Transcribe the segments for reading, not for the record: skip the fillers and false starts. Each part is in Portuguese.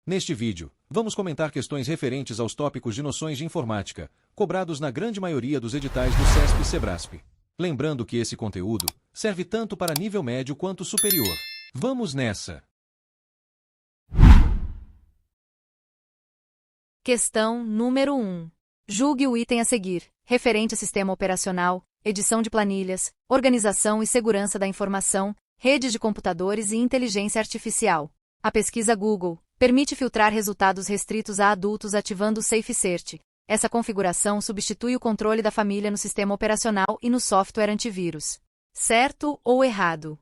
Neste vídeo, vamos comentar questões referentes aos tópicos de noções de informática, cobrados na grande maioria dos editais do CESP e Sebrasp. Lembrando que esse conteúdo serve tanto para nível médio quanto superior. Vamos nessa! Questão número 1. Julgue o item a seguir, referente a sistema operacional, edição de planilhas, organização e segurança da informação, redes de computadores e inteligência artificial. A pesquisa Google permite filtrar resultados restritos a adultos ativando o Safe Search. Essa configuração substitui o controle da família no sistema operacional e no software antivírus. Certo ou errado?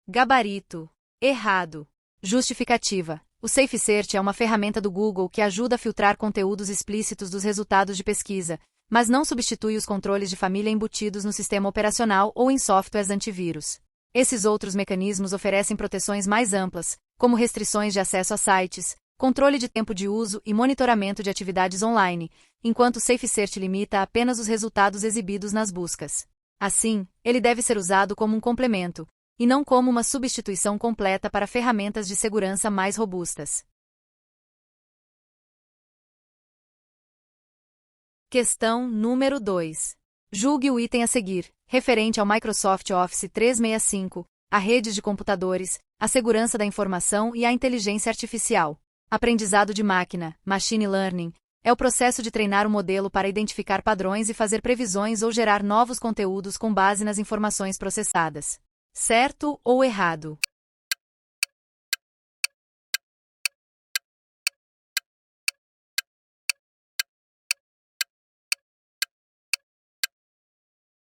Gabarito. Errado. Justificativa. O Safe Search é uma ferramenta do Google que ajuda a filtrar conteúdos explícitos dos resultados de pesquisa, mas não substitui os controles de família embutidos no sistema operacional ou em softwares antivírus. Esses outros mecanismos oferecem proteções mais amplas, como restrições de acesso a sites, controle de tempo de uso e monitoramento de atividades online, enquanto o Safe Search limita apenas os resultados exibidos nas buscas. Assim, ele deve ser usado como um complemento, e não como uma substituição completa para ferramentas de segurança mais robustas. Questão número 2. Julgue o item a seguir, referente ao Microsoft Office 365, a redes de computadores, a segurança da informação e a inteligência artificial. Aprendizado de máquina, machine learning, é o processo de treinar um modelo para identificar padrões e fazer previsões ou gerar novos conteúdos com base nas informações processadas. Certo ou errado?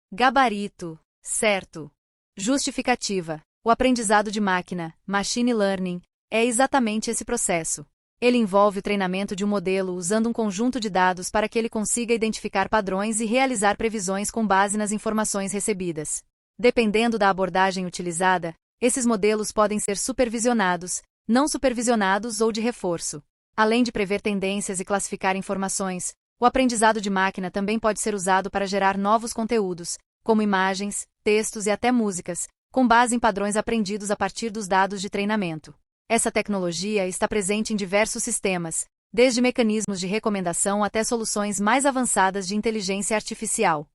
Gabarito. Certo. Justificativa. O aprendizado de máquina, machine learning, é exatamente esse processo. Ele envolve o treinamento de um modelo usando um conjunto de dados para que ele consiga identificar padrões e realizar previsões com base nas informações recebidas. Dependendo da abordagem utilizada, esses modelos podem ser supervisionados, não supervisionados ou de reforço. Além de prever tendências e classificar informações, o aprendizado de máquina também pode ser usado para gerar novos conteúdos, como imagens, textos e até músicas, com base em padrões aprendidos a partir dos dados de treinamento. Essa tecnologia está presente em diversos sistemas, desde mecanismos de recomendação até soluções mais avançadas de inteligência artificial.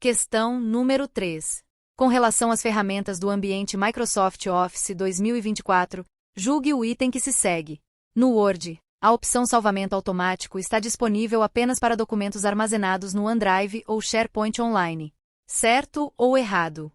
Questão número 3. Com relação às ferramentas do ambiente Microsoft Office 2024, julgue o item que se segue. No Word, a opção salvamento automático está disponível apenas para documentos armazenados no OneDrive ou SharePoint Online. Certo ou errado?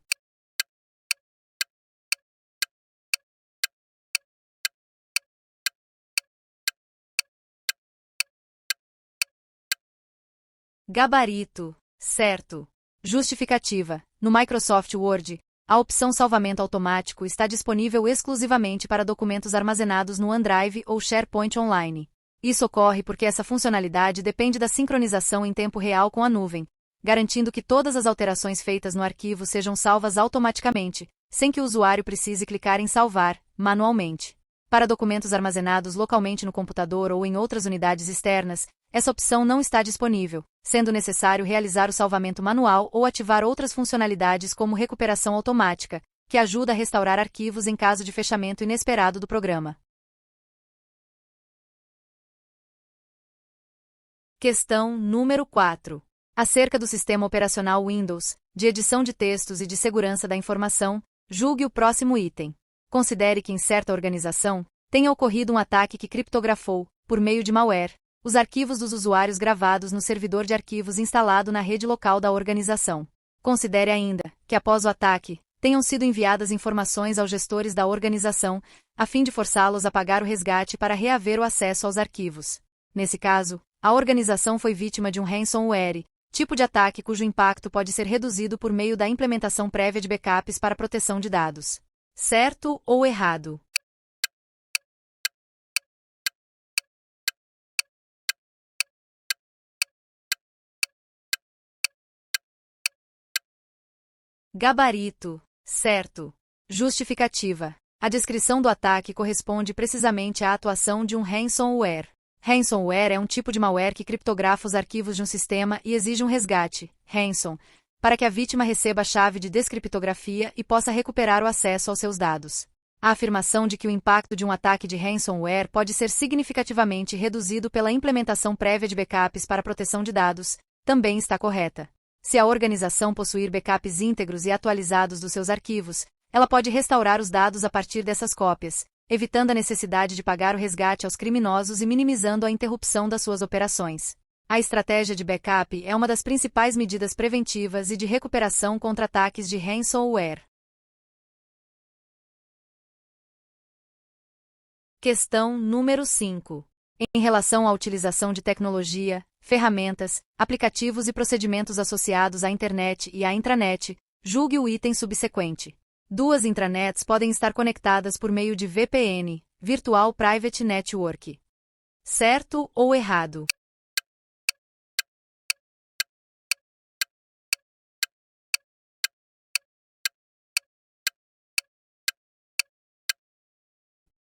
Gabarito. Certo. Justificativa. No Microsoft Word, a opção salvamento automático está disponível exclusivamente para documentos armazenados no OneDrive ou SharePoint Online. Isso ocorre porque essa funcionalidade depende da sincronização em tempo real com a nuvem, garantindo que todas as alterações feitas no arquivo sejam salvas automaticamente, sem que o usuário precise clicar em salvar, manualmente. Para documentos armazenados localmente no computador ou em outras unidades externas, essa opção não está disponível, sendo necessário realizar o salvamento manual ou ativar outras funcionalidades como recuperação automática, que ajuda a restaurar arquivos em caso de fechamento inesperado do programa. Questão número 4. Acerca do sistema operacional Windows, de edição de textos e de segurança da informação, julgue o próximo item. Considere que em certa organização, tenha ocorrido um ataque que criptografou, por meio de malware, os arquivos dos usuários gravados no servidor de arquivos instalado na rede local da organização. Considere ainda que, após o ataque, tenham sido enviadas informações aos gestores da organização, a fim de forçá-los a pagar o resgate para reaver o acesso aos arquivos. Nesse caso, a organização foi vítima de um ransomware, tipo de ataque cujo impacto pode ser reduzido por meio da implementação prévia de backups para proteção de dados. Certo ou errado? Gabarito. Certo. Justificativa. A descrição do ataque corresponde precisamente à atuação de um ransomware. Ransomware é um tipo de malware que criptografa os arquivos de um sistema e exige um resgate, ransom, para que a vítima receba a chave de descriptografia e possa recuperar o acesso aos seus dados. A afirmação de que o impacto de um ataque de ransomware pode ser significativamente reduzido pela implementação prévia de backups para proteção de dados também está correta. Se a organização possuir backups íntegros e atualizados dos seus arquivos, ela pode restaurar os dados a partir dessas cópias, evitando a necessidade de pagar o resgate aos criminosos e minimizando a interrupção das suas operações. A estratégia de backup é uma das principais medidas preventivas e de recuperação contra ataques de ransomware. Questão número 5. Em relação à utilização de tecnologia, ferramentas, aplicativos e procedimentos associados à internet e à intranet, julgue o item subsequente. Duas intranets podem estar conectadas por meio de VPN, Virtual Private Network. Certo ou errado?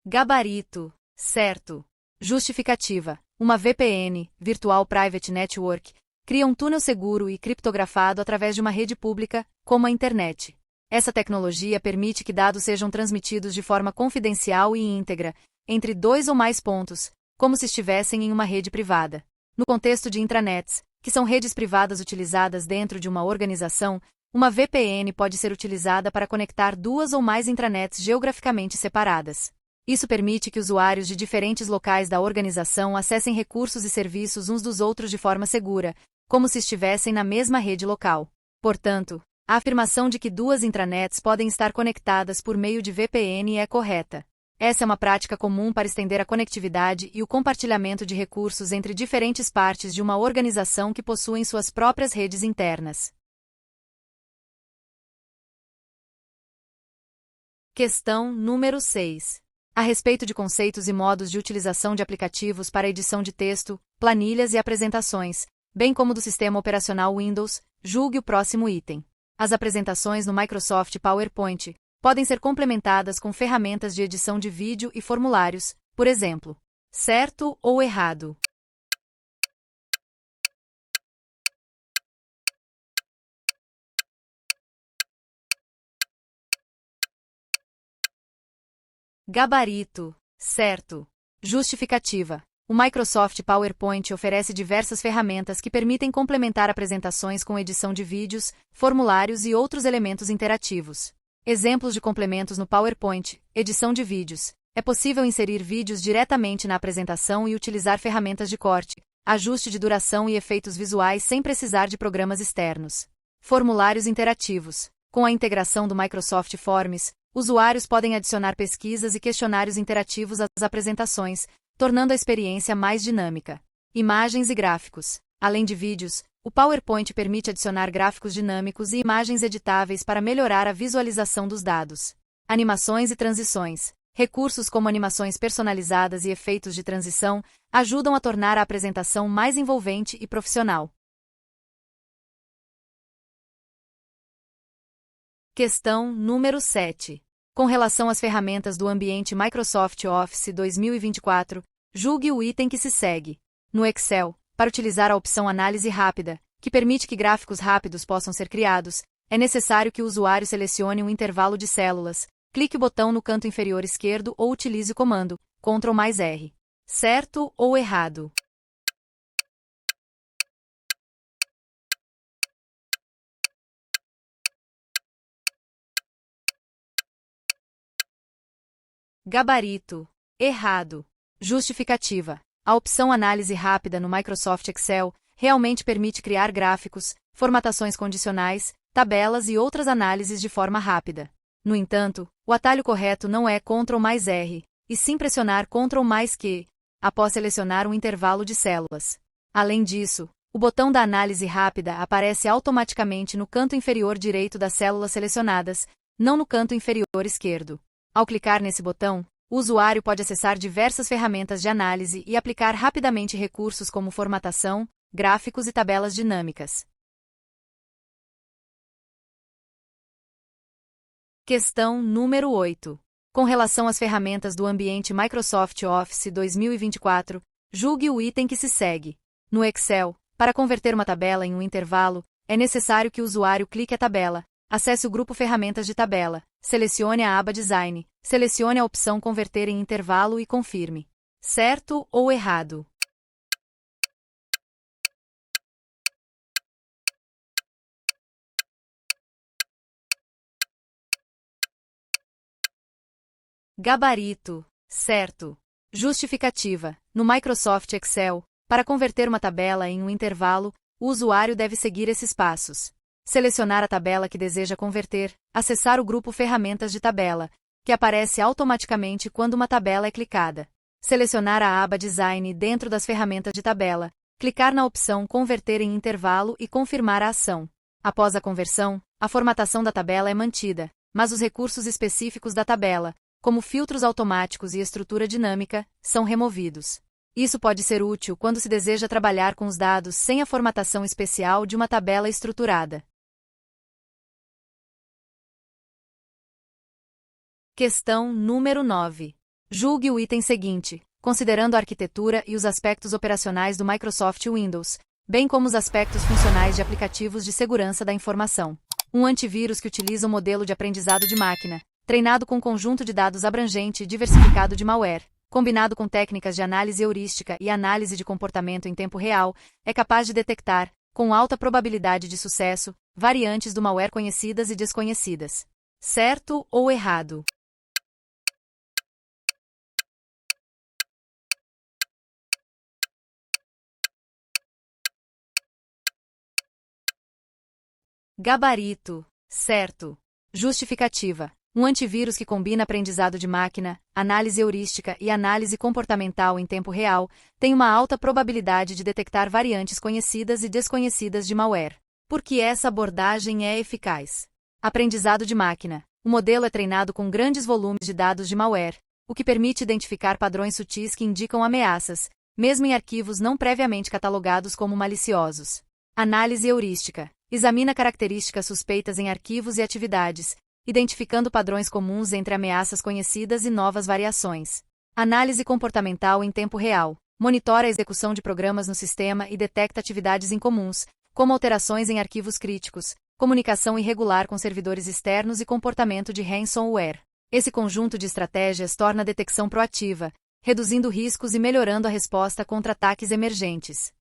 Gabarito. Certo. Justificativa. Uma VPN, Virtual Private Network, cria um túnel seguro e criptografado através de uma rede pública, como a internet. Essa tecnologia permite que dados sejam transmitidos de forma confidencial e íntegra, entre dois ou mais pontos, como se estivessem em uma rede privada. No contexto de intranets, que são redes privadas utilizadas dentro de uma organização, uma VPN pode ser utilizada para conectar duas ou mais intranets geograficamente separadas. Isso permite que usuários de diferentes locais da organização acessem recursos e serviços uns dos outros de forma segura, como se estivessem na mesma rede local. Portanto, a afirmação de que duas intranets podem estar conectadas por meio de VPN é correta. Essa é uma prática comum para estender a conectividade e o compartilhamento de recursos entre diferentes partes de uma organização que possuem suas próprias redes internas. Questão número 6. A respeito de conceitos e modos de utilização de aplicativos para edição de texto, planilhas e apresentações, bem como do sistema operacional Windows, julgue o próximo item. As apresentações no Microsoft PowerPoint podem ser complementadas com ferramentas de edição de vídeo e formulários, por exemplo. Certo ou errado? Gabarito. Certo. Justificativa. O Microsoft PowerPoint oferece diversas ferramentas que permitem complementar apresentações com edição de vídeos, formulários e outros elementos interativos. Exemplos de complementos no PowerPoint: edição de vídeos. É possível inserir vídeos diretamente na apresentação e utilizar ferramentas de corte, ajuste de duração e efeitos visuais sem precisar de programas externos. Formulários interativos. Com a integração do Microsoft Forms, usuários podem adicionar pesquisas e questionários interativos às apresentações, tornando a experiência mais dinâmica. Imagens e gráficos. Além de vídeos, o PowerPoint permite adicionar gráficos dinâmicos e imagens editáveis para melhorar a visualização dos dados. Animações e transições. Recursos como animações personalizadas e efeitos de transição ajudam a tornar a apresentação mais envolvente e profissional. Questão número 7. Com relação às ferramentas do ambiente Microsoft Office 2024, julgue o item que se segue. No Excel, para utilizar a opção Análise Rápida, que permite que gráficos rápidos possam ser criados, é necessário que o usuário selecione um intervalo de células, clique o botão no canto inferior esquerdo ou utilize o comando Ctrl+R. Certo ou errado? Gabarito. Errado. Justificativa. A opção Análise Rápida no Microsoft Excel realmente permite criar gráficos, formatações condicionais, tabelas e outras análises de forma rápida. No entanto, o atalho correto não é Ctrl+R, e sim pressionar Ctrl+Q, após selecionar um intervalo de células. Além disso, o botão da análise rápida aparece automaticamente no canto inferior direito das células selecionadas, não no canto inferior esquerdo. Ao clicar nesse botão, o usuário pode acessar diversas ferramentas de análise e aplicar rapidamente recursos como formatação, gráficos e tabelas dinâmicas. Questão número 8. Com relação às ferramentas do ambiente Microsoft Office 2024, Julgue o item que se segue. No Excel, para converter uma tabela em um intervalo, é necessário que o usuário clique a tabela, acesse o grupo Ferramentas de tabela, selecione a aba Design, selecione a opção Converter em intervalo e confirme. Certo ou errado? Gabarito. Certo. Justificativa. No Microsoft Excel, para converter uma tabela em um intervalo, o usuário deve seguir esses passos. Selecionar a tabela que deseja converter, acessar o grupo Ferramentas de tabela, que aparece automaticamente quando uma tabela é clicada. Selecionar a aba Design dentro das ferramentas de tabela, clicar na opção Converter em intervalo e confirmar a ação. Após a conversão, a formatação da tabela é mantida, mas os recursos específicos da tabela, como filtros automáticos e estrutura dinâmica, são removidos. Isso pode ser útil quando se deseja trabalhar com os dados sem a formatação especial de uma tabela estruturada. Questão número 9. Julgue o item seguinte, considerando a arquitetura e os aspectos operacionais do Microsoft Windows, bem como os aspectos funcionais de aplicativos de segurança da informação. Um antivírus que utiliza um modelo de aprendizado de máquina, treinado com um conjunto de dados abrangente e diversificado de malware, combinado com técnicas de análise heurística e análise de comportamento em tempo real, é capaz de detectar, com alta probabilidade de sucesso, variantes do malware conhecidas e desconhecidas. Certo ou errado? Gabarito. Certo. Justificativa. Um antivírus que combina aprendizado de máquina, análise heurística e análise comportamental em tempo real, tem uma alta probabilidade de detectar variantes conhecidas e desconhecidas de malware. Por que essa abordagem é eficaz? Aprendizado de máquina. O modelo é treinado com grandes volumes de dados de malware, o que permite identificar padrões sutis que indicam ameaças, mesmo em arquivos não previamente catalogados como maliciosos. Análise heurística. Examina características suspeitas em arquivos e atividades, identificando padrões comuns entre ameaças conhecidas e novas variações. Análise comportamental em tempo real. Monitora a execução de programas no sistema e detecta atividades incomuns, como alterações em arquivos críticos, comunicação irregular com servidores externos e comportamento de ransomware. Esse conjunto de estratégias torna a detecção proativa, reduzindo riscos e melhorando a resposta contra ataques emergentes.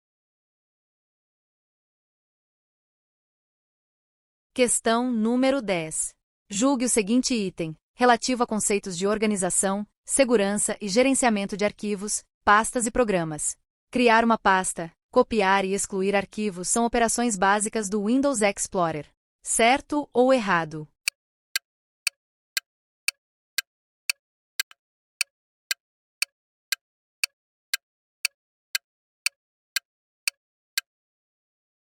Questão número 10. Julgue o seguinte item, relativo a conceitos de organização, segurança e gerenciamento de arquivos, pastas e programas. Criar uma pasta, copiar e excluir arquivos são operações básicas do Windows Explorer. Certo ou errado?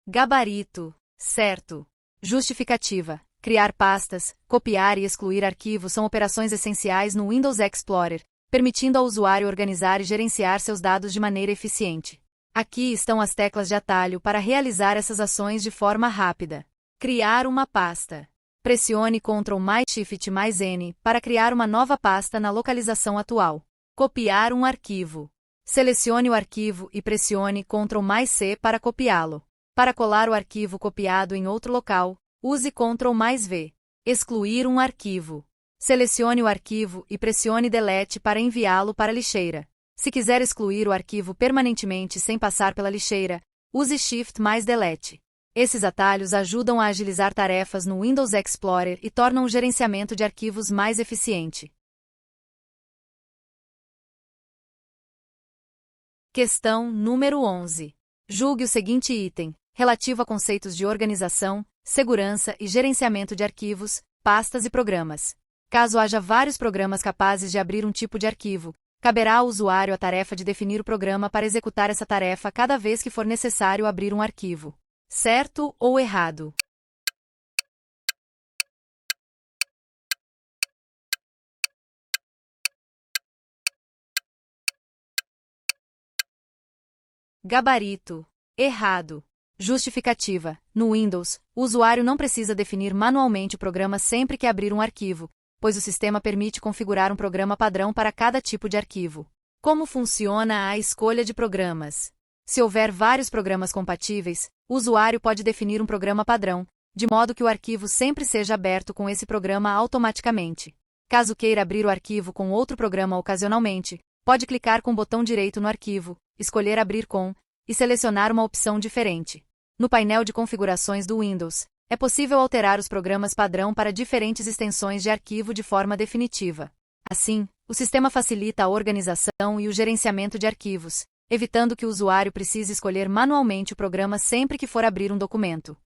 Gabarito. Certo. Justificativa. Criar pastas, copiar e excluir arquivos são operações essenciais no Windows Explorer, permitindo ao usuário organizar e gerenciar seus dados de maneira eficiente. Aqui estão as teclas de atalho para realizar essas ações de forma rápida. Criar uma pasta. Pressione Ctrl mais Shift mais N para criar uma nova pasta na localização atual. Copiar um arquivo. Selecione o arquivo e pressione Ctrl mais C para copiá-lo. Para colar o arquivo copiado em outro local, use Ctrl mais V. Excluir um arquivo. Selecione o arquivo e pressione Delete para enviá-lo para a lixeira. Se quiser excluir o arquivo permanentemente sem passar pela lixeira, use Shift mais Delete. Esses atalhos ajudam a agilizar tarefas no Windows Explorer e tornam o gerenciamento de arquivos mais eficiente. Questão número 11. Julgue o seguinte item, relativo a conceitos de organização, segurança e gerenciamento de arquivos, pastas e programas. Caso haja vários programas capazes de abrir um tipo de arquivo, caberá ao usuário a tarefa de definir o programa para executar essa tarefa cada vez que for necessário abrir um arquivo. Certo ou errado? Gabarito. Errado. Justificativa. No Windows, o usuário não precisa definir manualmente o programa sempre que abrir um arquivo, pois o sistema permite configurar um programa padrão para cada tipo de arquivo. Como funciona a escolha de programas? Se houver vários programas compatíveis, o usuário pode definir um programa padrão, de modo que o arquivo sempre seja aberto com esse programa automaticamente. Caso queira abrir o arquivo com outro programa ocasionalmente, pode clicar com o botão direito no arquivo, escolher Abrir com, e selecionar uma opção diferente. No painel de configurações do Windows, é possível alterar os programas padrão para diferentes extensões de arquivo de forma definitiva. Assim, o sistema facilita a organização e o gerenciamento de arquivos, evitando que o usuário precise escolher manualmente o programa sempre que for abrir um documento.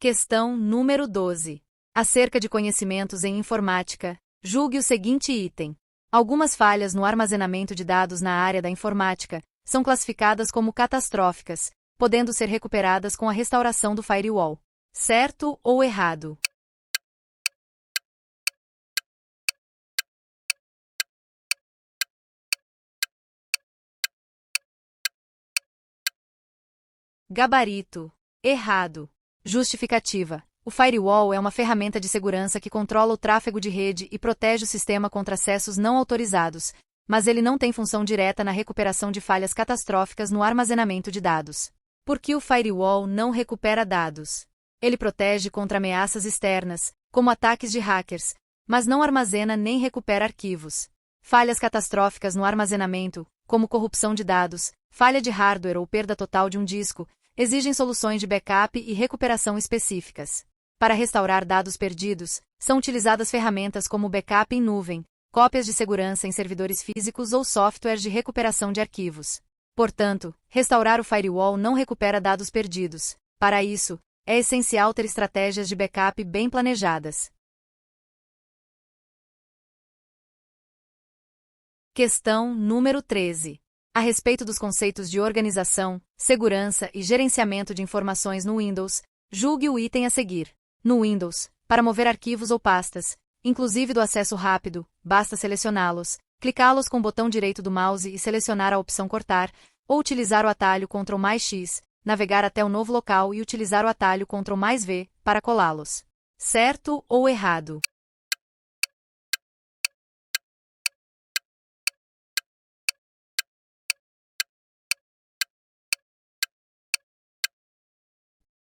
Questão número 12. Acerca de conhecimentos em informática, julgue o seguinte item. Algumas falhas no armazenamento de dados na área da informática são classificadas como catastróficas, podendo ser recuperadas com a restauração do firewall. Certo ou errado? Gabarito. Errado. Justificativa. O firewall é uma ferramenta de segurança que controla o tráfego de rede e protege o sistema contra acessos não autorizados, mas ele não tem função direta na recuperação de falhas catastróficas no armazenamento de dados. Por que o firewall não recupera dados? Ele protege contra ameaças externas, como ataques de hackers, mas não armazena nem recupera arquivos. Falhas catastróficas no armazenamento, como corrupção de dados, falha de hardware ou perda total de um disco, exigem soluções de backup e recuperação específicas. Para restaurar dados perdidos, são utilizadas ferramentas como backup em nuvem, cópias de segurança em servidores físicos ou softwares de recuperação de arquivos. Portanto, restaurar o firewall não recupera dados perdidos. Para isso, é essencial ter estratégias de backup bem planejadas. Questão número 13. A respeito dos conceitos de organização, segurança e gerenciamento de informações no Windows, julgue o item a seguir. No Windows, para mover arquivos ou pastas, inclusive do acesso rápido, basta selecioná-los, clicá-los com o botão direito do mouse e selecionar a opção Cortar, ou utilizar o atalho Ctrl+X, navegar até o novo local e utilizar o atalho Ctrl+V para colá-los. Certo ou errado?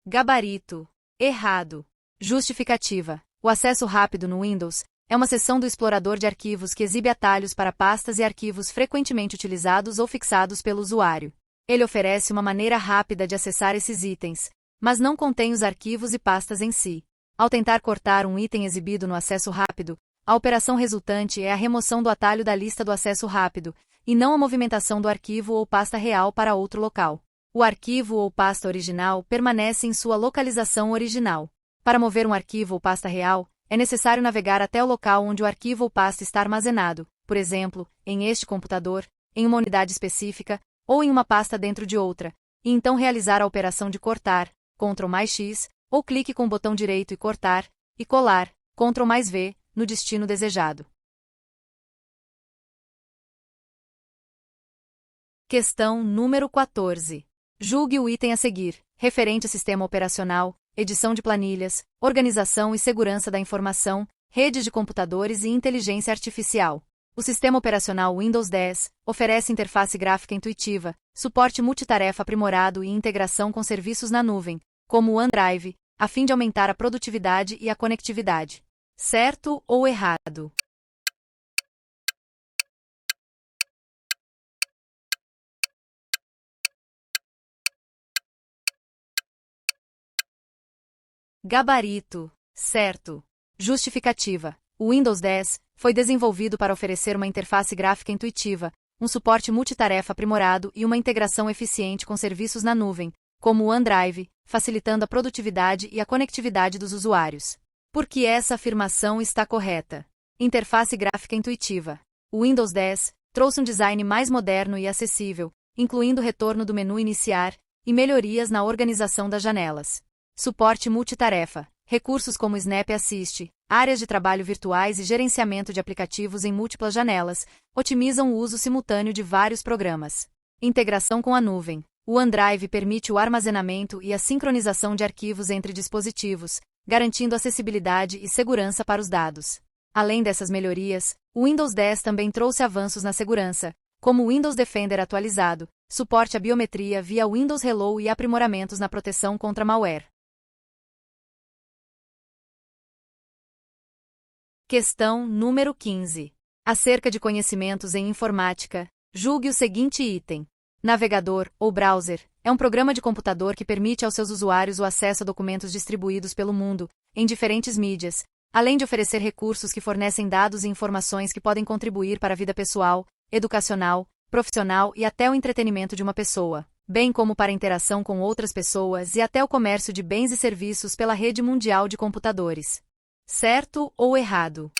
Gabarito. Errado. Justificativa. O acesso rápido no Windows é uma seção do explorador de arquivos que exibe atalhos para pastas e arquivos frequentemente utilizados ou fixados pelo usuário. Ele oferece uma maneira rápida de acessar esses itens, mas não contém os arquivos e pastas em si. Ao tentar cortar um item exibido no acesso rápido, a operação resultante é a remoção do atalho da lista do acesso rápido, e não a movimentação do arquivo ou pasta real para outro local. O arquivo ou pasta original permanece em sua localização original. Para mover um arquivo ou pasta real, é necessário navegar até o local onde o arquivo ou pasta está armazenado, por exemplo, em este computador, em uma unidade específica, ou em uma pasta dentro de outra, e então realizar a operação de cortar, Ctrl+X, ou clique com o botão direito e cortar, e colar, Ctrl+V, no destino desejado. Questão número 14. Julgue o item a seguir, referente a sistema operacional, edição de planilhas, organização e segurança da informação, redes de computadores e inteligência artificial. O sistema operacional Windows 10 oferece interface gráfica intuitiva, suporte multitarefa aprimorado e integração com serviços na nuvem, como o OneDrive, a fim de aumentar a produtividade e a conectividade. Certo ou errado? Gabarito. Certo. Justificativa. O Windows 10 foi desenvolvido para oferecer uma interface gráfica intuitiva, um suporte multitarefa aprimorado e uma integração eficiente com serviços na nuvem, como o OneDrive, facilitando a produtividade e a conectividade dos usuários. Por que essa afirmação está correta? Interface gráfica intuitiva. O Windows 10 trouxe um design mais moderno e acessível, incluindo o retorno do menu Iniciar e melhorias na organização das janelas. Suporte multitarefa. Recursos como Snap Assist, áreas de trabalho virtuais e gerenciamento de aplicativos em múltiplas janelas, otimizam o uso simultâneo de vários programas. Integração com a nuvem. O OneDrive permite o armazenamento e a sincronização de arquivos entre dispositivos, garantindo acessibilidade e segurança para os dados. Além dessas melhorias, o Windows 10 também trouxe avanços na segurança, como o Windows Defender atualizado, suporte à biometria via Windows Hello e aprimoramentos na proteção contra malware. Questão número 15. Acerca de conhecimentos em informática, julgue o seguinte item. Navegador, ou browser, é um programa de computador que permite aos seus usuários o acesso a documentos distribuídos pelo mundo, em diferentes mídias, além de oferecer recursos que fornecem dados e informações que podem contribuir para a vida pessoal, educacional, profissional e até o entretenimento de uma pessoa, bem como para a interação com outras pessoas e até o comércio de bens e serviços pela rede mundial de computadores. Certo ou errado?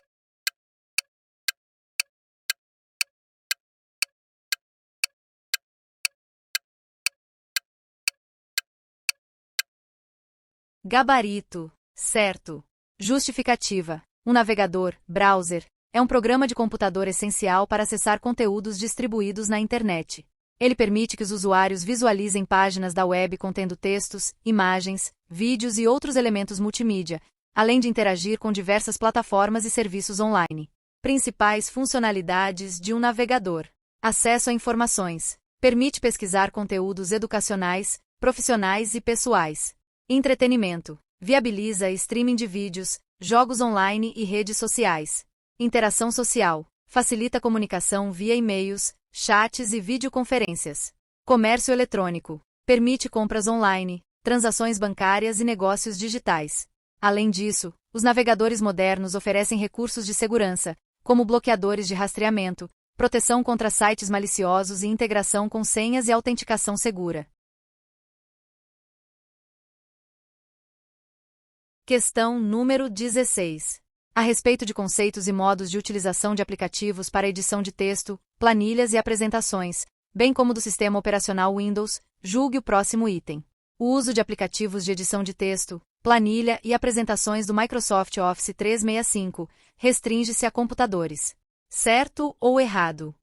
Gabarito. Certo. Justificativa. Um navegador, browser, é um programa de computador essencial para acessar conteúdos distribuídos na internet. Ele permite que os usuários visualizem páginas da web contendo textos, imagens, vídeos e outros elementos multimídia, além de interagir com diversas plataformas e serviços online. Principais funcionalidades de um navegador. Acesso a informações. Permite pesquisar conteúdos educacionais, profissionais e pessoais. Entretenimento. Viabiliza streaming de vídeos, jogos online e redes sociais. Interação social. Facilita a comunicação via e-mails, chats e videoconferências. Comércio eletrônico. Permite compras online, transações bancárias e negócios digitais. Além disso, os navegadores modernos oferecem recursos de segurança, como bloqueadores de rastreamento, proteção contra sites maliciosos e integração com senhas e autenticação segura. Questão número 16. A respeito de conceitos e modos de utilização de aplicativos para edição de texto, planilhas e apresentações, bem como do sistema operacional Windows, julgue o próximo item. O uso de aplicativos de edição de texto, planilha e apresentações do Microsoft Office 365 restringe-se a computadores. Certo ou errado?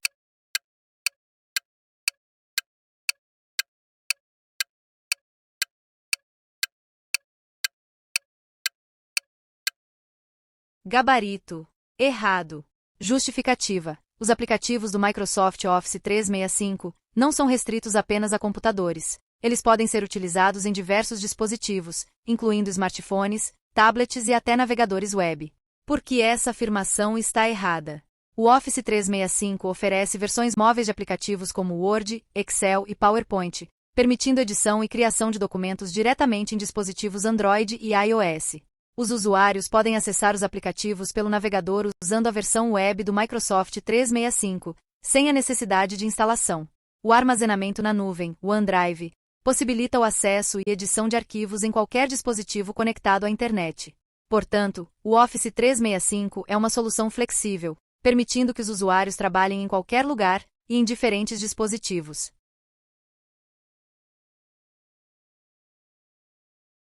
Gabarito. Errado. Justificativa. Os aplicativos do Microsoft Office 365 não são restritos apenas a computadores. Eles podem ser utilizados em diversos dispositivos, incluindo smartphones, tablets e até navegadores web. Por que essa afirmação está errada? O Office 365 oferece versões móveis de aplicativos como Word, Excel e PowerPoint, permitindo edição e criação de documentos diretamente em dispositivos Android e iOS. Os usuários podem acessar os aplicativos pelo navegador usando a versão web do Microsoft 365, sem a necessidade de instalação. O armazenamento na nuvem, o OneDrive, possibilita o acesso e edição de arquivos em qualquer dispositivo conectado à internet. Portanto, o Office 365 é uma solução flexível, permitindo que os usuários trabalhem em qualquer lugar e em diferentes dispositivos.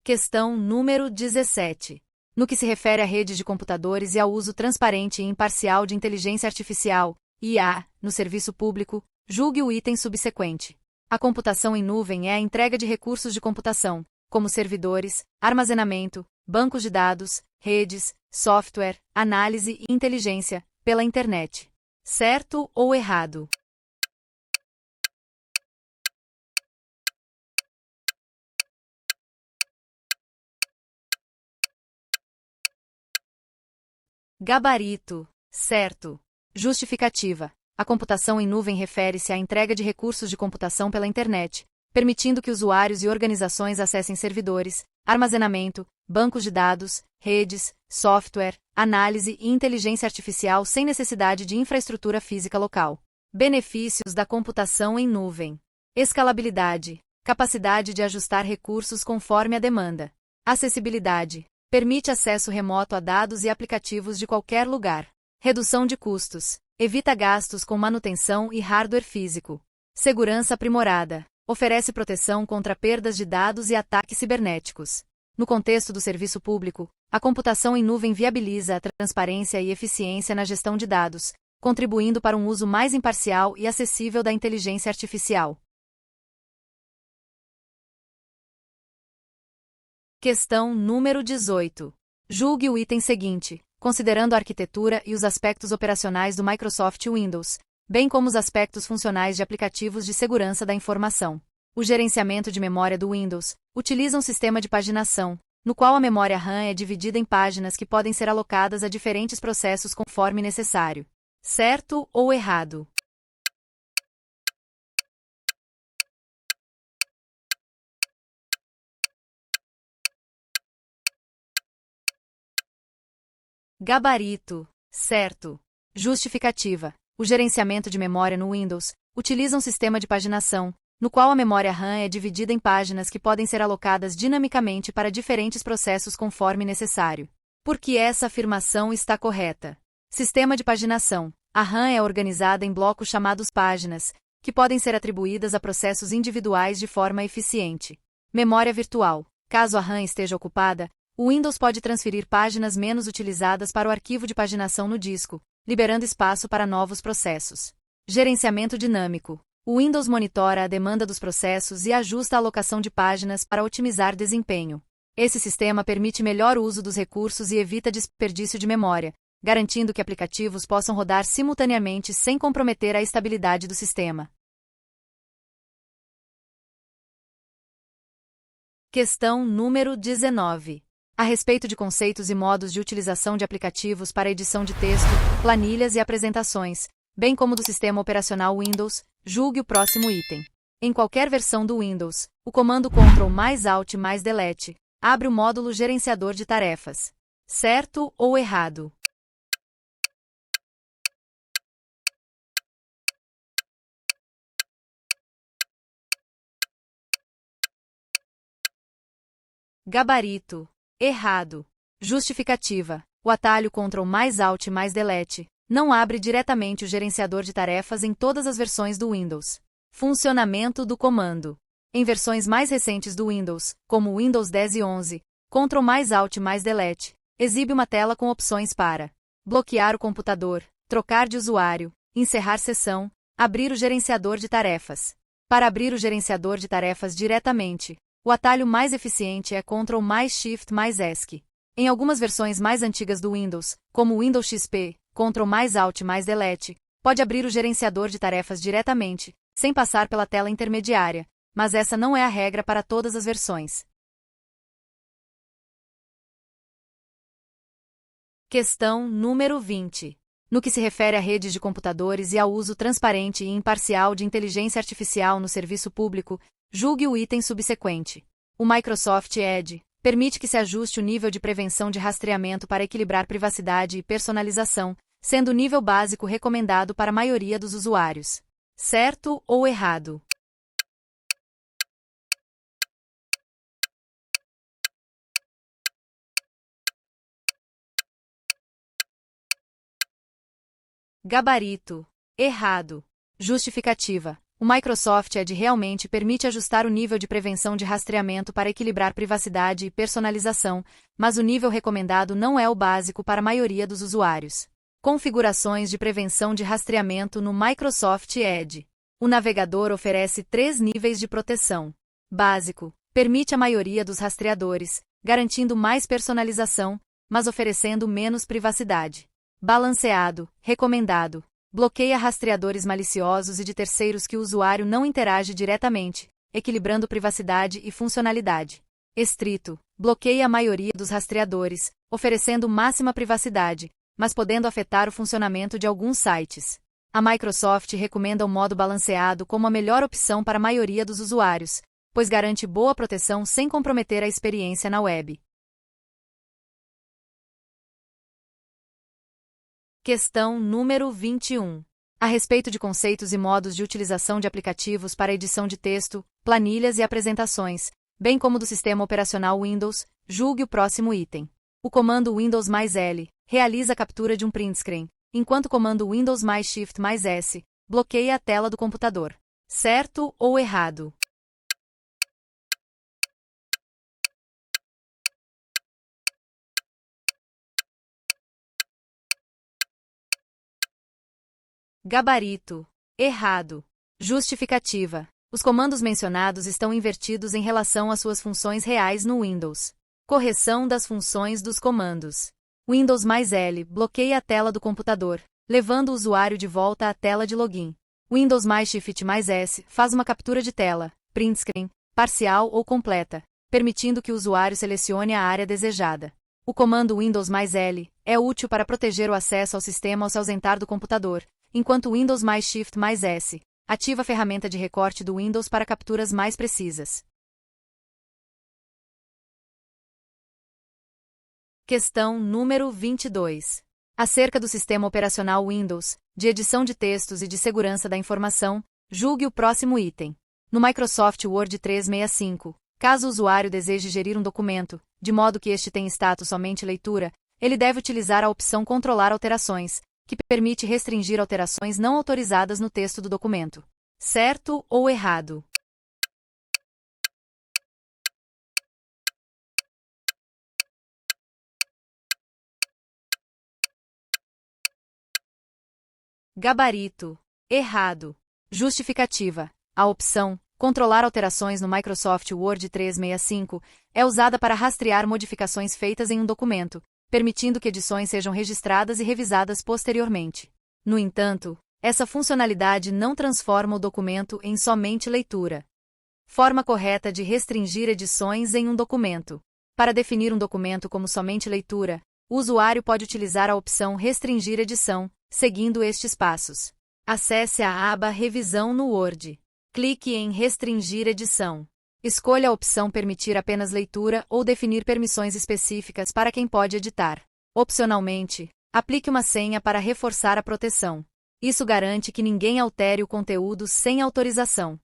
Questão número 17. No que se refere a redes de computadores e ao uso transparente e imparcial de inteligência artificial, IA, no serviço público, julgue o item subsequente. A computação em nuvem é a entrega de recursos de computação, como servidores, armazenamento, bancos de dados, redes, software, análise e inteligência, pela internet. Certo ou errado? Gabarito. Certo. Justificativa. A computação em nuvem refere-se à entrega de recursos de computação pela internet, permitindo que usuários e organizações acessem servidores, armazenamento, bancos de dados, redes, software, análise e inteligência artificial sem necessidade de infraestrutura física local. Benefícios da computação em nuvem: escalabilidade, capacidade de ajustar recursos conforme a demanda. Acessibilidade, permite acesso remoto a dados e aplicativos de qualquer lugar. Redução de custos, evita gastos com manutenção e hardware físico. Segurança aprimorada, oferece proteção contra perdas de dados e ataques cibernéticos. No contexto do serviço público, a computação em nuvem viabiliza a transparência e eficiência na gestão de dados, contribuindo para um uso mais imparcial e acessível da inteligência artificial. Questão número 18. Julgue o item seguinte. considerando a arquitetura e os aspectos operacionais do Microsoft Windows, bem como os aspectos funcionais de aplicativos de segurança da informação. O gerenciamento de memória do Windows utiliza um sistema de paginação, no qual a memória RAM é dividida em páginas que podem ser alocadas a diferentes processos conforme necessário. Certo ou errado? Gabarito. Certo. Justificativa. O gerenciamento de memória no Windows utiliza um sistema de paginação, no qual a memória RAM é dividida em páginas que podem ser alocadas dinamicamente para diferentes processos conforme necessário. Por que essa afirmação está correta? Sistema de paginação. A RAM é organizada em blocos chamados páginas, que podem ser atribuídas a processos individuais de forma eficiente. Memória virtual. Caso a RAM esteja ocupada, o Windows pode transferir páginas menos utilizadas para o arquivo de paginação no disco, liberando espaço para novos processos. Gerenciamento dinâmico. O Windows monitora a demanda dos processos e ajusta a alocação de páginas para otimizar desempenho. Esse sistema permite melhor uso dos recursos e evita desperdício de memória, garantindo que aplicativos possam rodar simultaneamente sem comprometer a estabilidade do sistema. Questão número 19. A respeito de conceitos e modos de utilização de aplicativos para edição de texto, planilhas e apresentações, bem como do sistema operacional Windows, julgue o próximo item. Em qualquer versão do Windows, o comando Ctrl+Alt+Delete abre o módulo gerenciador de tarefas. Certo ou errado? Gabarito. Errado. Justificativa. O atalho Ctrl+Alt+Delete não abre diretamente o gerenciador de tarefas em todas as versões do Windows. Funcionamento do comando. Em versões mais recentes do Windows, como Windows 10 e 11, Ctrl+Alt+Delete exibe uma tela com opções para bloquear o computador, trocar de usuário, encerrar sessão, abrir o gerenciador de tarefas. Para abrir o gerenciador de tarefas diretamente, o atalho mais eficiente é Ctrl+Shift+ESC. Em algumas versões mais antigas do Windows, como o Windows XP, Ctrl+Alt+Delete pode abrir o gerenciador de tarefas diretamente, sem passar pela tela intermediária, mas essa não é a regra para todas as versões. Questão número 20. No que se refere a redes de computadores e ao uso transparente e imparcial de inteligência artificial no serviço público, julgue o item subsequente. O Microsoft Edge permite que se ajuste o nível de prevenção de rastreamento para equilibrar privacidade e personalização, sendo o nível básico recomendado para a maioria dos usuários. Certo ou errado? Gabarito. Errado. Justificativa. O Microsoft Edge realmente permite ajustar o nível de prevenção de rastreamento para equilibrar privacidade e personalização, mas o nível recomendado não é o básico para a maioria dos usuários. Configurações de prevenção de rastreamento no Microsoft Edge. O navegador oferece 3 níveis de proteção. Básico. Permite a maioria dos rastreadores, garantindo mais personalização, mas oferecendo menos privacidade. Balanceado. Recomendado. Bloqueia rastreadores maliciosos e de terceiros que o usuário não interage diretamente, equilibrando privacidade e funcionalidade. Estrito. Bloqueia a maioria dos rastreadores, oferecendo máxima privacidade, mas podendo afetar o funcionamento de alguns sites. A Microsoft recomenda o modo balanceado como a melhor opção para a maioria dos usuários, pois garante boa proteção sem comprometer a experiência na web. Questão número 21. A respeito de conceitos e modos de utilização de aplicativos para edição de texto, planilhas e apresentações, bem como do sistema operacional Windows, julgue o próximo item. O comando Windows+L realiza a captura de um print screen, enquanto o comando Windows+Shift+S bloqueia a tela do computador. Certo ou errado? Gabarito. Errado. Justificativa. Os comandos mencionados estão invertidos em relação às suas funções reais no Windows. Correção das funções dos comandos. Windows mais L bloqueia a tela do computador, levando o usuário de volta à tela de login. Windows mais Shift mais S faz uma captura de tela, print screen, parcial ou completa, permitindo que o usuário selecione a área desejada. O comando Windows mais L é útil para proteger o acesso ao sistema ao se ausentar do computador, enquanto Windows mais Shift mais S ativa a ferramenta de recorte do Windows para capturas mais precisas. Questão número 22. Acerca do sistema operacional Windows, de edição de textos e de segurança da informação, julgue o próximo item. No Microsoft Word 365, caso o usuário deseje gerir um documento, de modo que este tenha status somente leitura, ele deve utilizar a opção Controlar alterações, que permite restringir alterações não autorizadas no texto do documento. Certo ou errado? Gabarito. Errado. Justificativa. A opção Controlar alterações no Microsoft Word 365 é usada para rastrear modificações feitas em um documento, permitindo que edições sejam registradas e revisadas posteriormente. No entanto, essa funcionalidade não transforma o documento em somente leitura. Forma correta de restringir edições em um documento. Para definir um documento como somente leitura, o usuário pode utilizar a opção Restringir edição, seguindo estes passos. Acesse a aba Revisão no Word. Clique em Restringir edição. Escolha a opção Permitir apenas leitura ou definir permissões específicas para quem pode editar. Opcionalmente, aplique uma senha para reforçar a proteção. Isso garante que ninguém altere o conteúdo sem autorização.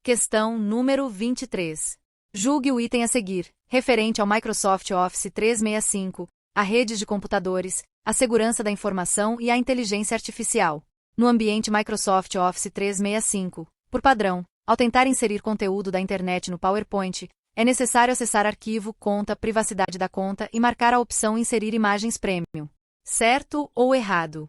Questão número 23. Julgue o item a seguir, referente ao Microsoft Office 365, a redes de computadores, a segurança da informação e a inteligência artificial. No ambiente Microsoft Office 365, por padrão, ao tentar inserir conteúdo da internet no PowerPoint, é necessário acessar Arquivo, Conta, Privacidade da conta e marcar a opção Inserir imagens Premium. Certo ou errado?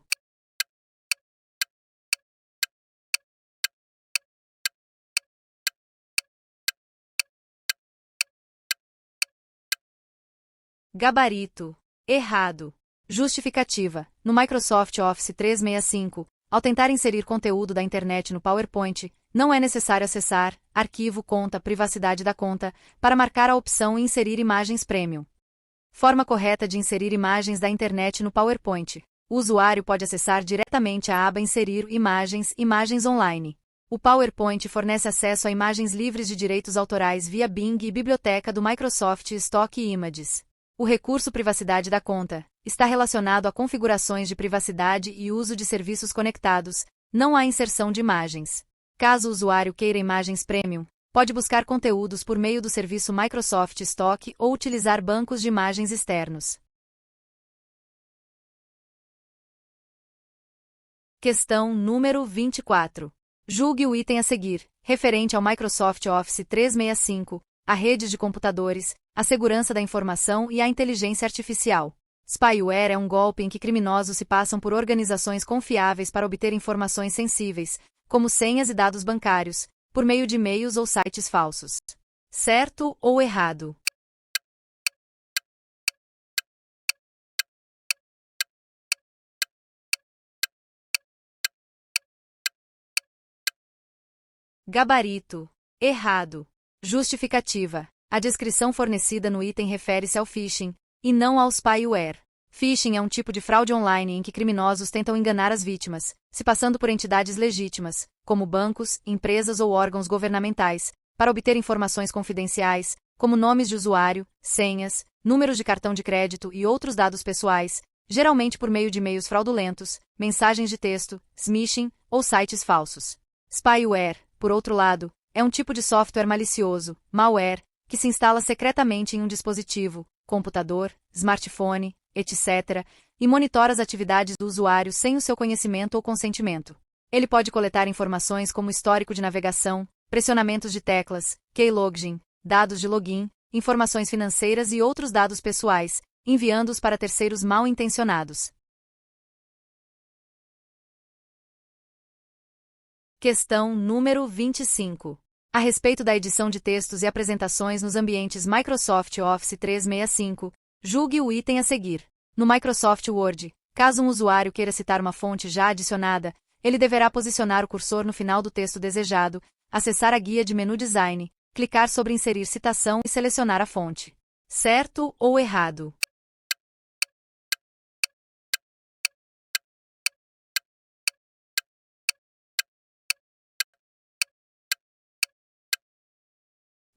Gabarito. Errado. Justificativa. No Microsoft Office 365, ao tentar inserir conteúdo da internet no PowerPoint, não é necessário acessar Arquivo, Conta, Privacidade da conta para marcar a opção Inserir imagens Premium. Forma correta de inserir imagens da internet no PowerPoint. O usuário pode acessar diretamente a aba Inserir imagens online. O PowerPoint fornece acesso a imagens livres de direitos autorais via Bing e biblioteca do Microsoft Stock Images. O recurso Privacidade da conta está relacionado a configurações de privacidade e uso de serviços conectados, não há inserção de imagens. Caso o usuário queira imagens Premium, pode buscar conteúdos por meio do serviço Microsoft Stock ou utilizar bancos de imagens externos. Questão número 24. Julgue o item a seguir, referente ao Microsoft Office 365, a redes de computadores, a segurança da informação e a inteligência artificial. Spyware é um golpe em que criminosos se passam por organizações confiáveis para obter informações sensíveis, como senhas e dados bancários, por meio de e-mails ou sites falsos. Certo ou errado? Gabarito. Errado. Justificativa. A descrição fornecida no item refere-se ao phishing, e não ao spyware. Phishing é um tipo de fraude online em que criminosos tentam enganar as vítimas, se passando por entidades legítimas, como bancos, empresas ou órgãos governamentais, para obter informações confidenciais, como nomes de usuário, senhas, números de cartão de crédito e outros dados pessoais, geralmente por meio de e-mails fraudulentos, mensagens de texto, smishing ou sites falsos. Spyware, por outro lado, é um tipo de software malicioso, malware, que se instala secretamente em um dispositivo, computador, smartphone, etc., e monitora as atividades do usuário sem o seu conhecimento ou consentimento. Ele pode coletar informações como histórico de navegação, pressionamentos de teclas, keylogin, dados de login, informações financeiras e outros dados pessoais, enviando-os para terceiros mal intencionados. Questão número 25. A respeito da edição de textos e apresentações nos ambientes Microsoft Office 365, julgue o item a seguir. No Microsoft Word, caso um usuário queira citar uma fonte já adicionada, ele deverá posicionar o cursor no final do texto desejado, acessar a guia de menu Design, clicar sobre Inserir citação e selecionar a fonte. Certo ou errado?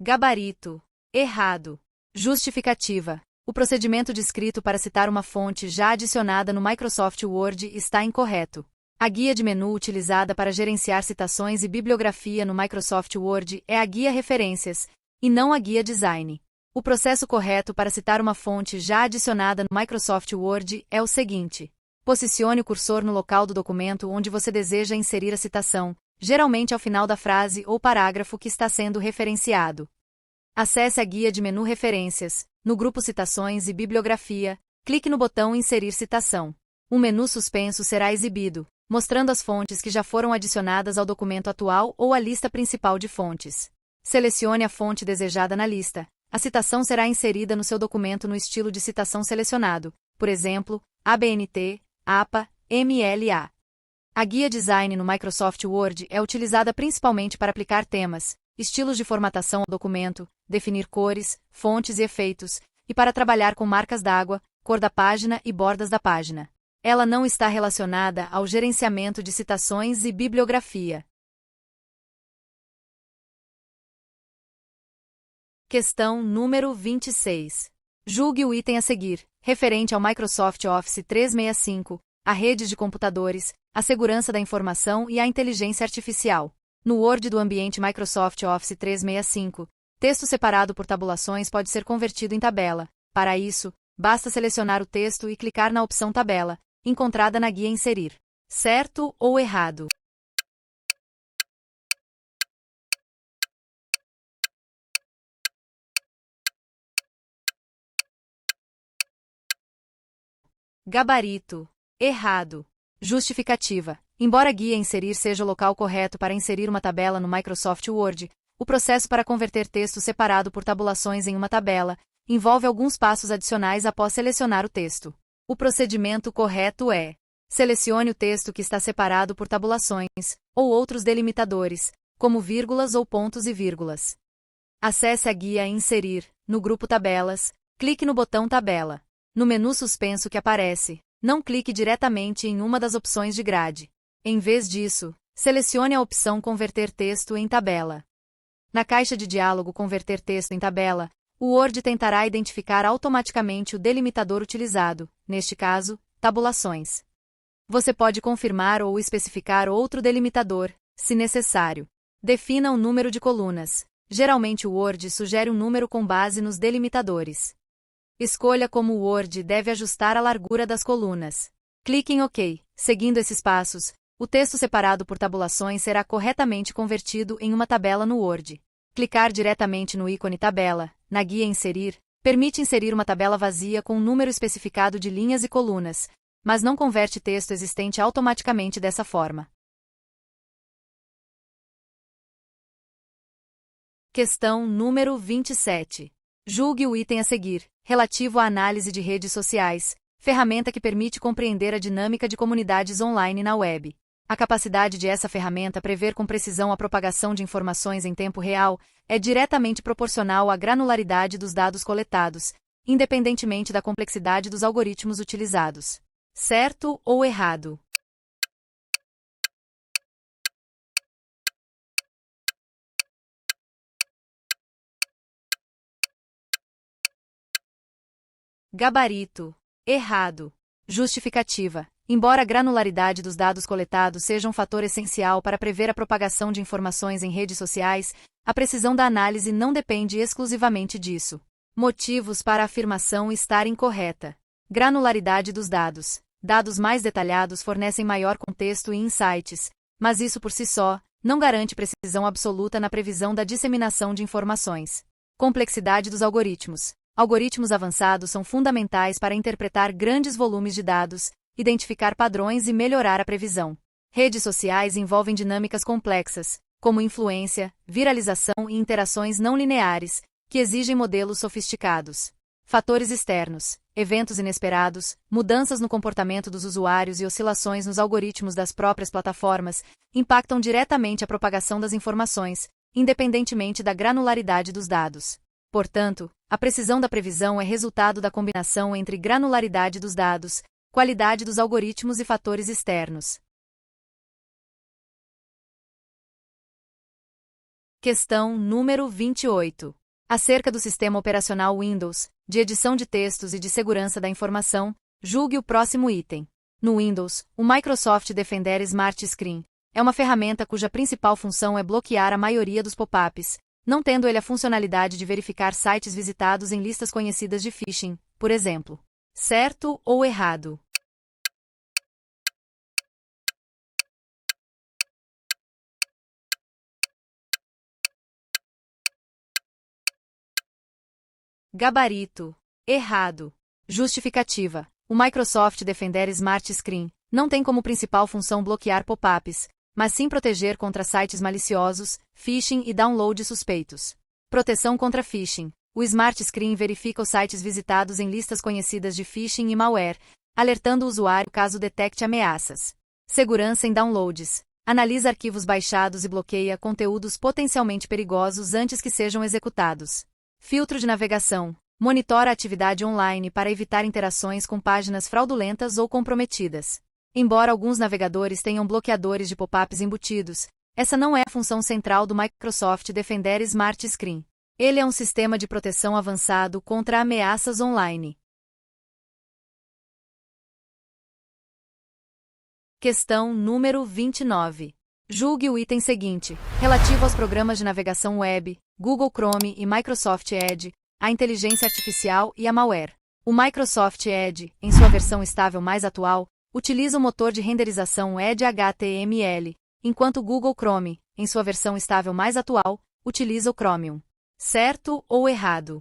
Gabarito. Errado. Justificativa. O procedimento descrito para citar uma fonte já adicionada no Microsoft Word está incorreto. A guia de menu utilizada para gerenciar citações e bibliografia no Microsoft Word é a guia Referências, e não a guia Design. O processo correto para citar uma fonte já adicionada no Microsoft Word é o seguinte: posicione o cursor no local do documento onde você deseja inserir a citação, geralmente ao final da frase ou parágrafo que está sendo referenciado. Acesse a guia de menu Referências, no grupo Citações e Bibliografia, clique no botão Inserir citação. Um menu suspenso será exibido, mostrando as fontes que já foram adicionadas ao documento atual ou à lista principal de fontes. Selecione a fonte desejada na lista. A citação será inserida no seu documento no estilo de citação selecionado, por exemplo, ABNT, APA, MLA. A guia Design no Microsoft Word é utilizada principalmente para aplicar temas, estilos de formatação ao documento, definir cores, fontes e efeitos, e para trabalhar com marcas d'água, cor da página e bordas da página. Ela não está relacionada ao gerenciamento de citações e bibliografia. Questão número 26. Julgue o item a seguir, referente ao Microsoft Office 365, a redes de computadores, a segurança da informação e a inteligência artificial. No Word do ambiente Microsoft Office 365, texto separado por tabulações pode ser convertido em tabela. Para isso, basta selecionar o texto e clicar na opção Tabela, encontrada na guia Inserir. Certo ou errado? Gabarito. Errado. Justificativa. Embora a guia Inserir seja o local correto para inserir uma tabela no Microsoft Word, o processo para converter texto separado por tabulações em uma tabela envolve alguns passos adicionais após selecionar o texto. O procedimento correto é: selecione o texto que está separado por tabulações, ou outros delimitadores, como vírgulas ou pontos e vírgulas. Acesse a guia Inserir, no grupo Tabelas, clique no botão Tabela. No menu suspenso que aparece, não clique diretamente em uma das opções de grade. Em vez disso, selecione a opção Converter texto em tabela. Na caixa de diálogo Converter texto em tabela, o Word tentará identificar automaticamente o delimitador utilizado, neste caso, tabulações. Você pode confirmar ou especificar outro delimitador, se necessário. Defina o número de colunas. Geralmente o Word sugere um número com base nos delimitadores. Escolha como o Word deve ajustar a largura das colunas. Clique em OK. Seguindo esses passos, o texto separado por tabulações será corretamente convertido em uma tabela no Word. Clicar diretamente no ícone Tabela, na guia Inserir, permite inserir uma tabela vazia com um número especificado de linhas e colunas, mas não converte texto existente automaticamente dessa forma. Questão número 27. Julgue o item a seguir, relativo à análise de redes sociais, ferramenta que permite compreender a dinâmica de comunidades online na web. A capacidade de essa ferramenta prever com precisão a propagação de informações em tempo real é diretamente proporcional à granularidade dos dados coletados, independentemente da complexidade dos algoritmos utilizados. Certo ou errado? Gabarito. Errado. Justificativa. Embora a granularidade dos dados coletados seja um fator essencial para prever a propagação de informações em redes sociais, a precisão da análise não depende exclusivamente disso. Motivos para a afirmação estar incorreta. Granularidade dos dados. Dados mais detalhados fornecem maior contexto e insights, mas isso por si só não garante precisão absoluta na previsão da disseminação de informações. Complexidade dos algoritmos. Algoritmos avançados são fundamentais para interpretar grandes volumes de dados, identificar padrões e melhorar a previsão. Redes sociais envolvem dinâmicas complexas, como influência, viralização e interações não lineares, que exigem modelos sofisticados. Fatores externos, eventos inesperados, mudanças no comportamento dos usuários e oscilações nos algoritmos das próprias plataformas impactam diretamente a propagação das informações, independentemente da granularidade dos dados. Portanto, a precisão da previsão é resultado da combinação entre granularidade dos dados, qualidade dos algoritmos e fatores externos. Questão número 28. Acerca do sistema operacional Windows, de edição de textos e de segurança da informação, julgue o próximo item. No Windows, o Microsoft Defender Smart Screen é uma ferramenta cuja principal função é bloquear a maioria dos pop-ups, não tendo ele a funcionalidade de verificar sites visitados em listas conhecidas de phishing, por exemplo. Certo ou errado? Gabarito. Errado. Justificativa. O Microsoft Defender Smart Screen não tem como principal função bloquear pop-ups, mas sim proteger contra sites maliciosos, phishing e downloads suspeitos. Proteção contra phishing. O Smart Screen verifica os sites visitados em listas conhecidas de phishing e malware, alertando o usuário caso detecte ameaças. Segurança em downloads. Analisa arquivos baixados e bloqueia conteúdos potencialmente perigosos antes que sejam executados. Filtro de navegação. Monitora a atividade online para evitar interações com páginas fraudulentas ou comprometidas. Embora alguns navegadores tenham bloqueadores de pop-ups embutidos, essa não é a função central do Microsoft Defender Smart Screen. Ele é um sistema de proteção avançado contra ameaças online. Questão número 29. Julgue o item seguinte, relativo aos programas de navegação web, Google Chrome e Microsoft Edge, a inteligência artificial e a malware. O Microsoft Edge, em sua versão estável mais atual, utiliza o motor de renderização Edge HTML, enquanto o Google Chrome, em sua versão estável mais atual, utiliza o Chromium. Certo ou errado?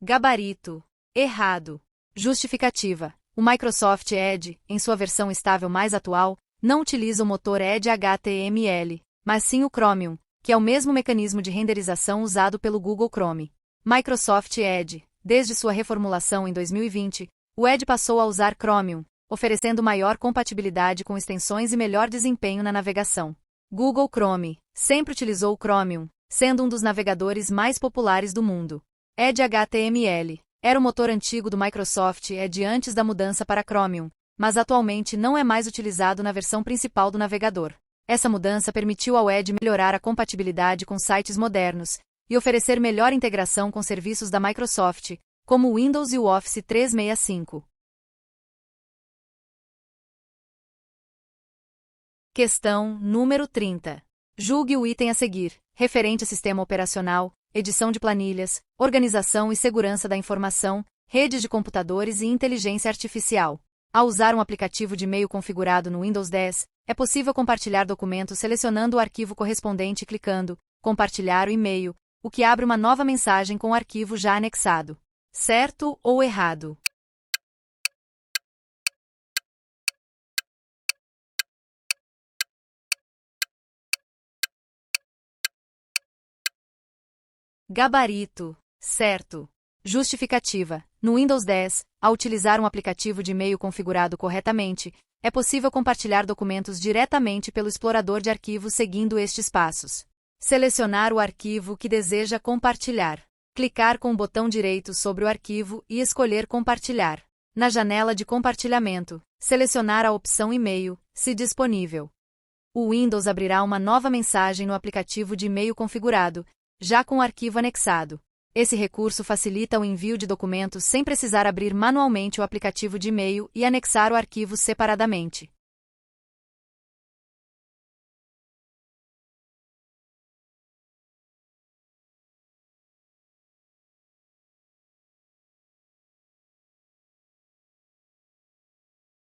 Gabarito. Errado. Justificativa. O Microsoft Edge, em sua versão estável mais atual, não utiliza o motor Edge HTML, mas sim o Chromium, que é o mesmo mecanismo de renderização usado pelo Google Chrome. Microsoft Edge. Desde sua reformulação em 2020, o Edge passou a usar Chromium, oferecendo maior compatibilidade com extensões e melhor desempenho na navegação. Google Chrome sempre utilizou o Chromium, sendo um dos navegadores mais populares do mundo. Edge HTML era o motor antigo do Microsoft Edge antes da mudança para Chromium, mas atualmente não é mais utilizado na versão principal do navegador. Essa mudança permitiu ao Edge melhorar a compatibilidade com sites modernos e oferecer melhor integração com serviços da Microsoft, como o Windows e o Office 365. Questão número 30. Julgue o item a seguir, referente a sistema operacional, edição de planilhas, organização e segurança da informação, redes de computadores e inteligência artificial. Ao usar um aplicativo de e-mail configurado no Windows 10, é possível compartilhar documentos selecionando o arquivo correspondente e clicando Compartilhar o e-mail, o que abre uma nova mensagem com o arquivo já anexado. Certo ou errado? Gabarito. Certo. Justificativa. No Windows 10, ao utilizar um aplicativo de e-mail configurado corretamente, é possível compartilhar documentos diretamente pelo explorador de arquivos seguindo estes passos. Selecionar o arquivo que deseja compartilhar. Clicar com o botão direito sobre o arquivo e escolher Compartilhar. Na janela de compartilhamento, selecionar a opção E-mail, se disponível. O Windows abrirá uma nova mensagem no aplicativo de e-mail configurado, já com o arquivo anexado. Esse recurso facilita o envio de documentos sem precisar abrir manualmente o aplicativo de e-mail e anexar o arquivo separadamente.